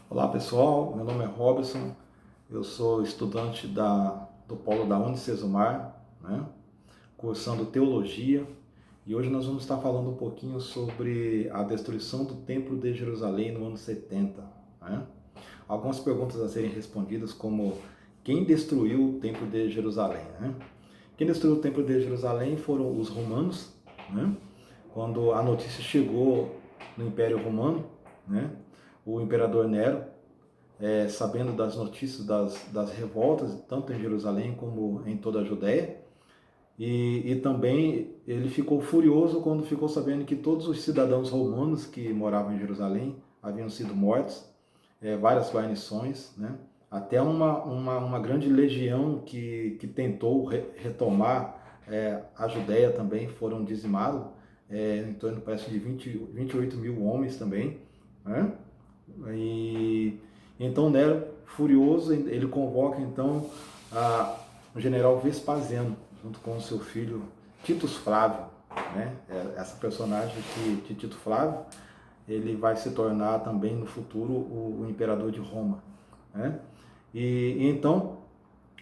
Olá pessoal, meu nome é Robson, eu sou estudante do Polo da Unicesumar, né, cursando Teologia, e hoje nós vamos estar falando um pouquinho sobre a destruição do Templo de Jerusalém no ano 70. Né? Algumas perguntas a serem respondidas como quem destruiu o Templo de Jerusalém? Né? Quem destruiu o Templo de Jerusalém foram os romanos, né? Quando a notícia chegou no Império Romano, né? O imperador Nero, sabendo das notícias das revoltas, tanto em Jerusalém como em toda a Judéia. E também ele ficou furioso quando ficou sabendo que todos os cidadãos romanos que moravam em Jerusalém haviam sido mortos, várias guarnições, né? Até uma grande legião que tentou retomar a Judéia também foram dizimados, em torno, parece, de 28 mil homens também, né? E então Nero, furioso, ele convoca então o general Vespasiano, junto com o seu filho Titus Flávio, né? Essa personagem de Tito Flávio, ele vai se tornar também no futuro o imperador de Roma, né? E então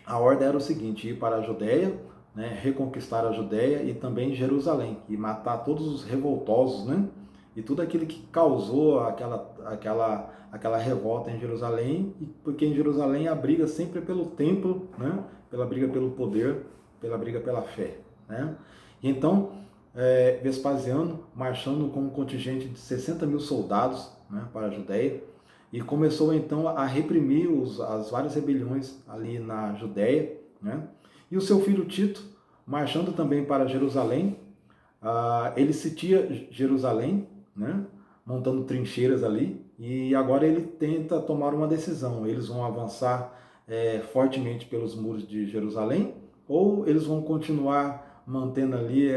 a ordem era o seguinte: ir para a Judéia, né, reconquistar a Judéia e também Jerusalém, e matar todos os revoltosos, né, e tudo aquilo que causou aquela revolta em Jerusalém, porque em Jerusalém a briga sempre é pelo templo, né, pela briga pelo poder, pela briga pela fé. Né. E então, Vespasiano, marchando com um contingente de 60 mil soldados, né, para a Judéia, e começou então a reprimir as várias rebeliões ali na Judéia, né? E o seu filho Tito, marchando também para Jerusalém, ele sitia Jerusalém, né? Montando trincheiras ali, e agora ele tenta tomar uma decisão. Eles vão avançar fortemente pelos muros de Jerusalém, ou eles vão continuar mantendo ali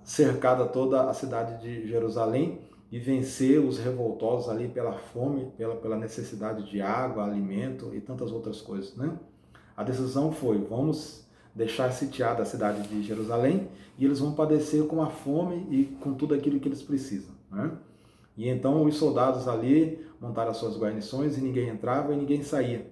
cercada toda a cidade de Jerusalém e vencer os revoltosos ali pela fome, pela necessidade de água, alimento e tantas outras coisas, né? A decisão foi: vamos deixar sitiada a cidade de Jerusalém e eles vão padecer com a fome e com tudo aquilo que eles precisam, né? E então os soldados ali montaram as suas guarnições e ninguém entrava e ninguém saía.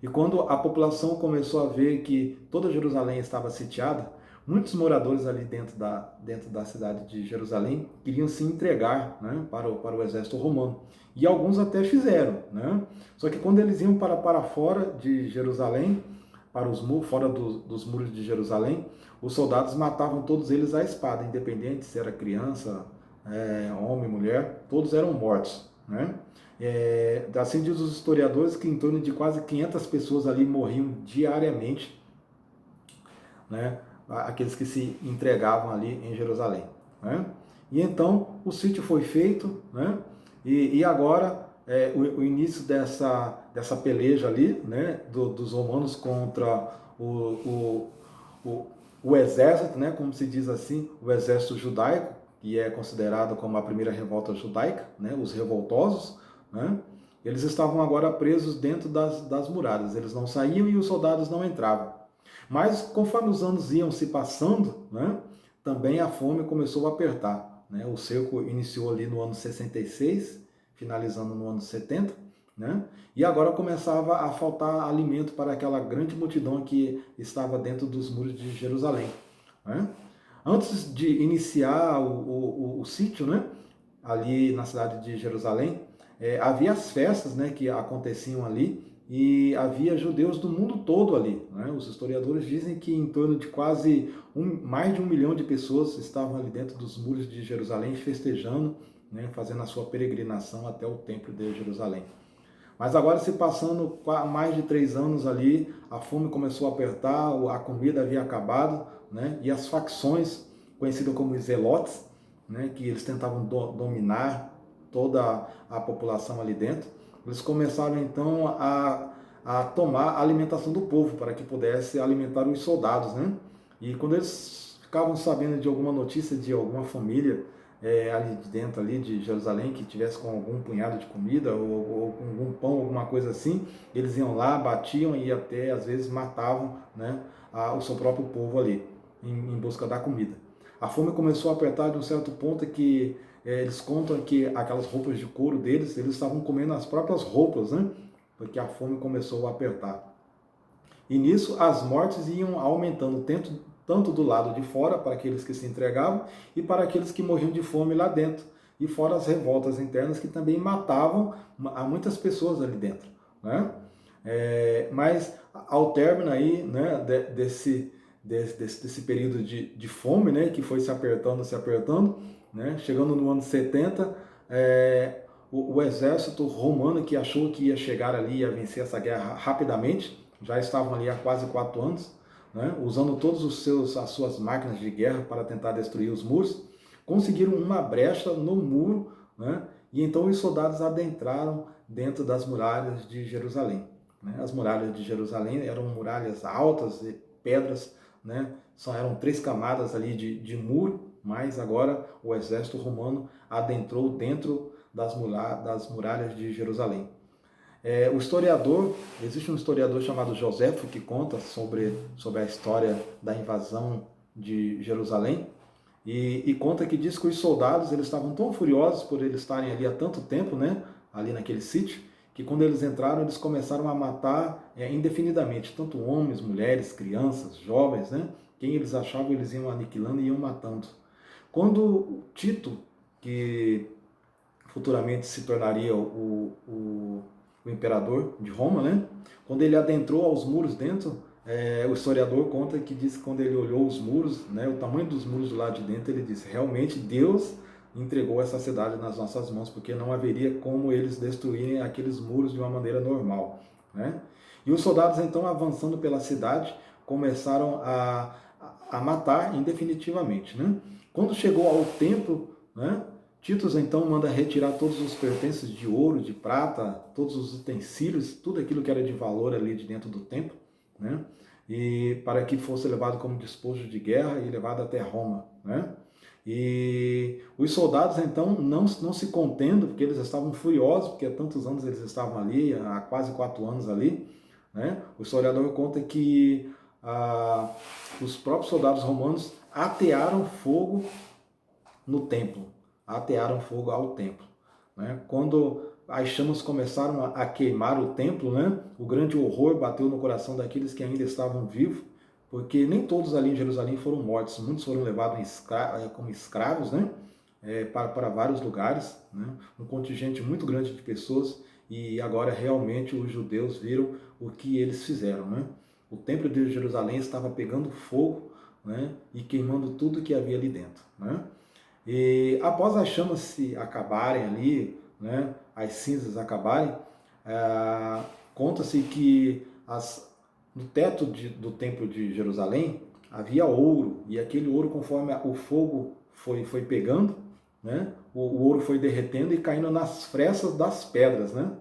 E quando a população começou a ver que toda Jerusalém estava sitiada, muitos moradores ali dentro da cidade de Jerusalém queriam se entregar, né, para o exército romano. E alguns até fizeram. Né? Só que quando eles iam para fora de Jerusalém, para os muros, fora dos muros de Jerusalém, os soldados matavam todos eles à espada, independente se era criança, homem, mulher, todos eram mortos. Né? Assim diz os historiadores que em torno de quase 500 pessoas ali morriam diariamente, né? Aqueles que se entregavam ali em Jerusalém. Né? E então o sítio foi feito, né? E agora o início dessa peleja ali, né? Dos romanos contra o, o exército, né? Como se diz assim, o exército judaico, que é considerado como a primeira revolta judaica, né? Os revoltosos, né? Eles estavam agora presos dentro das muralhas, eles não saíam e os soldados não entravam. Mas conforme os anos iam se passando, né, também a fome começou a apertar. Né? O cerco iniciou ali no ano 66, finalizando no ano 70, né? E agora começava a faltar alimento para aquela grande multidão que estava dentro dos muros de Jerusalém. Né? Antes de iniciar o sítio, né, ali na cidade de Jerusalém, havia as festas, né, que aconteciam ali, e havia judeus do mundo todo ali. Né? Os historiadores dizem que em torno de quase mais de 1 milhão de pessoas estavam ali dentro dos muros de Jerusalém festejando, né, fazendo a sua peregrinação até o templo de Jerusalém. Mas agora, se passando mais de 3 anos ali, a fome começou a apertar, a comida havia acabado, né? E as facções, conhecidas como zelotes, né? Que eles tentavam dominar toda a população ali dentro, eles começaram então a tomar a alimentação do povo para que pudesse alimentar os soldados, né? E quando eles ficavam sabendo de alguma notícia de alguma família ali de dentro ali de Jerusalém que tivesse com algum punhado de comida ou com algum pão, alguma coisa assim, eles iam lá, batiam e até às vezes matavam, né, o seu próprio povo ali em busca da comida. A fome começou a apertar de um certo ponto que eles contam que aquelas roupas de couro deles, eles estavam comendo as próprias roupas, né? Porque a fome começou a apertar. E nisso as mortes iam aumentando tanto do lado de fora, para aqueles que se entregavam, e para aqueles que morriam de fome lá dentro. E fora as revoltas internas que também matavam a muitas pessoas ali dentro, né? Mas ao término aí, né, desse período de fome, né, que foi se apertando, né, chegando no ano 70, o exército romano, que achou que ia chegar ali e ia vencer essa guerra rapidamente, já estavam ali há quase 4 anos, né, usando todas as suas máquinas de guerra para tentar destruir os muros, conseguiram uma brecha no muro, né, e então os soldados adentraram dentro das muralhas de Jerusalém. Né. As muralhas de Jerusalém eram muralhas altas, de pedras, né, eram 3 camadas ali de muro, mas agora o exército romano adentrou dentro das muralhas de Jerusalém. Existe um historiador chamado Joséfo que conta sobre a história da invasão de Jerusalém e conta que diz que os soldados eles estavam tão furiosos por eles estarem ali há tanto tempo, né, ali naquele sítio, que quando eles entraram eles começaram a matar indefinidamente, tanto homens, mulheres, crianças, jovens, né, quem eles achavam eles iam aniquilando e iam matando. Quando Tito, que futuramente se tornaria o imperador de Roma, né? Quando ele adentrou aos muros dentro, o historiador conta que diz que quando ele olhou os muros, né, o tamanho dos muros do lado de dentro, ele disse, realmente Deus entregou essa cidade nas nossas mãos, porque não haveria como eles destruírem aqueles muros de uma maneira normal, né? E os soldados, então, avançando pela cidade, começaram a matar indefinitivamente, né? Quando chegou ao templo, né, Tito então manda retirar todos os pertences de ouro, de prata, todos os utensílios, tudo aquilo que era de valor ali de dentro do templo, né? E para que fosse levado como despojo de guerra e levado até Roma, né? E os soldados então não se contendo, porque eles estavam furiosos, porque há tantos anos eles estavam ali, há quase 4 anos ali, né? O historiador conta que os próprios soldados romanos atearam fogo no templo, atearam fogo ao templo, né? Quando as chamas começaram a queimar o templo, né, o grande horror bateu no coração daqueles que ainda estavam vivos, porque nem todos ali em Jerusalém foram mortos, muitos foram levados como escravos, né, para vários lugares, né, um contingente muito grande de pessoas, e agora realmente os judeus viram o que eles fizeram, né? O templo de Jerusalém estava pegando fogo, né, e queimando tudo que havia ali dentro, né? E após as chamas se acabarem ali, né, as cinzas acabarem, conta-se que no teto do templo de Jerusalém havia ouro, e aquele ouro, conforme o fogo foi pegando, né, o ouro foi derretendo e caindo nas frestas das pedras, né,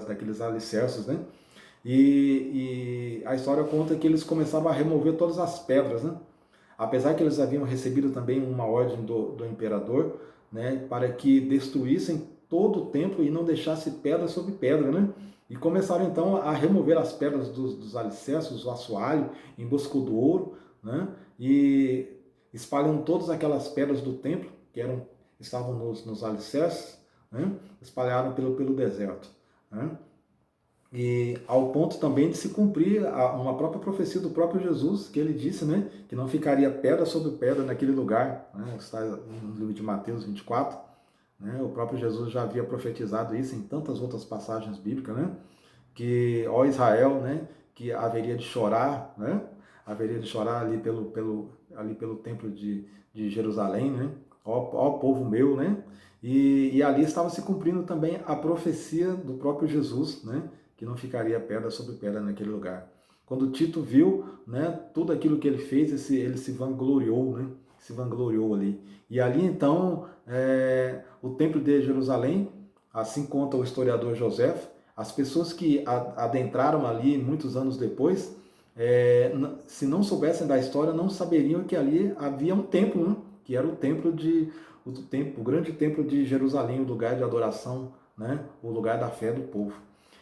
daqueles alicerces, né, e a história conta que eles começavam a remover todas as pedras, né, apesar que eles haviam recebido também uma ordem do imperador, né, para que destruíssem todo o templo e não deixasse pedra sobre pedra, né? E começaram então a remover as pedras dos alicerces, o assoalho, em busca do ouro, né? E espalham todas aquelas pedras do templo, que estavam nos alicerces, né? Espalharam pelo deserto, né? E ao ponto também de se cumprir uma própria profecia do próprio Jesus, que ele disse, né, que não ficaria pedra sobre pedra naquele lugar, né, está no livro de Mateus 24, né, o próprio Jesus já havia profetizado isso em tantas outras passagens bíblicas, né, que, ó Israel, né, que haveria de chorar, né, haveria de chorar ali pelo templo de Jerusalém, né, ó povo meu, né, e ali estava se cumprindo também a profecia do próprio Jesus, né, que não ficaria pedra sobre pedra naquele lugar. Quando Tito viu, né, tudo aquilo que ele fez, ele se vangloriou, né, se vangloriou ali. E ali então, o templo de Jerusalém, assim conta o historiador José, as pessoas que adentraram ali muitos anos depois, se não soubessem da história, não saberiam que ali havia um templo, né, que era o grande templo de Jerusalém, o lugar de adoração, né, o lugar da fé do povo.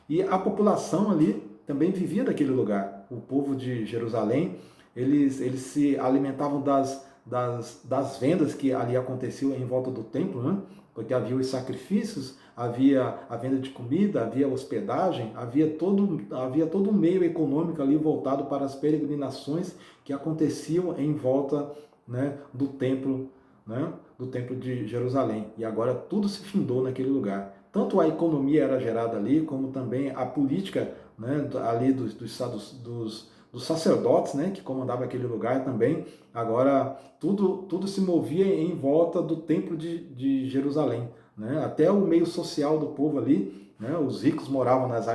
E a população ali também vivia daquele lugar. O povo de Jerusalém, eles se alimentavam das vendas que ali aconteciam em volta do templo, né? Porque havia os sacrifícios, havia a venda de comida, havia hospedagem, havia todo um meio econômico ali voltado para as peregrinações que aconteciam em volta, né, do templo, né, do templo de Jerusalém. E agora tudo se findou naquele lugar. Tanto a economia era gerada ali, como também a política, né, ali dos sacerdotes, né, que comandavam aquele lugar também. Agora tudo se movia em volta do templo de Jerusalém, né? Até o meio social do povo ali, né? Os ricos moravam nas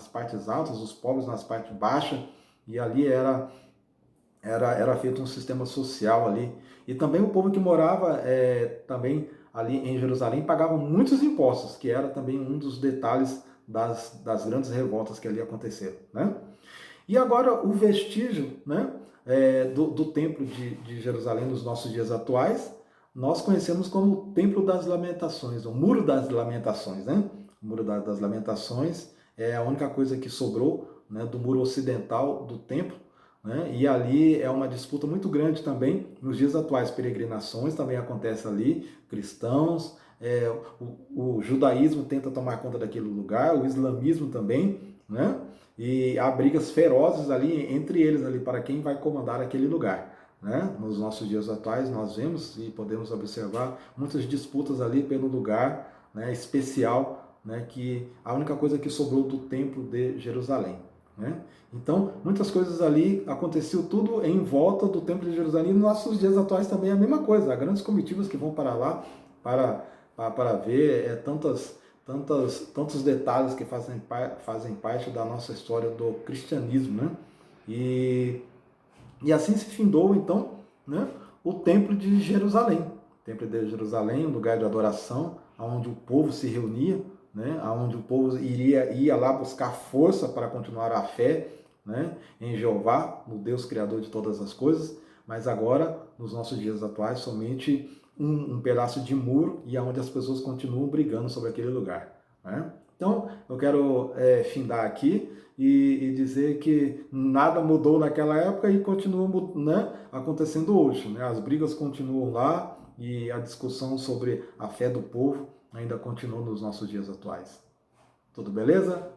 partes altas, os pobres nas partes baixas, e ali era feito um sistema social ali. E também o povo que morava também ali em Jerusalém pagava muitos impostos, que era também um dos detalhes das grandes revoltas que ali aconteceram, né? E agora o vestígio, né, do Templo de Jerusalém nos nossos dias atuais, nós conhecemos como o Templo das Lamentações, o Muro das Lamentações. Né? O Muro das Lamentações é a única coisa que sobrou, né, do muro ocidental do templo, né? E ali é uma disputa muito grande também nos dias atuais. Peregrinações também acontecem ali, cristãos, o judaísmo tenta tomar conta daquele lugar, o islamismo também, né? E há brigas ferozes ali entre eles ali para quem vai comandar aquele lugar. Né? Nos nossos dias atuais nós vemos e podemos observar muitas disputas ali pelo lugar, né, especial, né, que a única coisa que sobrou do templo de Jerusalém. Né? Então, muitas coisas ali aconteceu tudo em volta do templo de Jerusalém. E nos nossos dias atuais também é a mesma coisa. Há grandes comitivas que vão para lá para ver tantos detalhes que fazem parte da nossa história do cristianismo, né? E assim se findou, então, né, o Templo de Jerusalém. O Templo de Jerusalém, um lugar de adoração, onde o povo se reunia, né, onde o povo ia lá buscar força para continuar a fé, né, em Jeová, no Deus Criador de todas as coisas, mas agora, nos nossos dias atuais, somente um pedaço de muro e onde as pessoas continuam brigando sobre aquele lugar. Né? Então, eu quero findar aqui e dizer que nada mudou naquela época e continua, né, acontecendo hoje. Né? As brigas continuam lá e a discussão sobre a fé do povo ainda continua nos nossos dias atuais. Tudo beleza?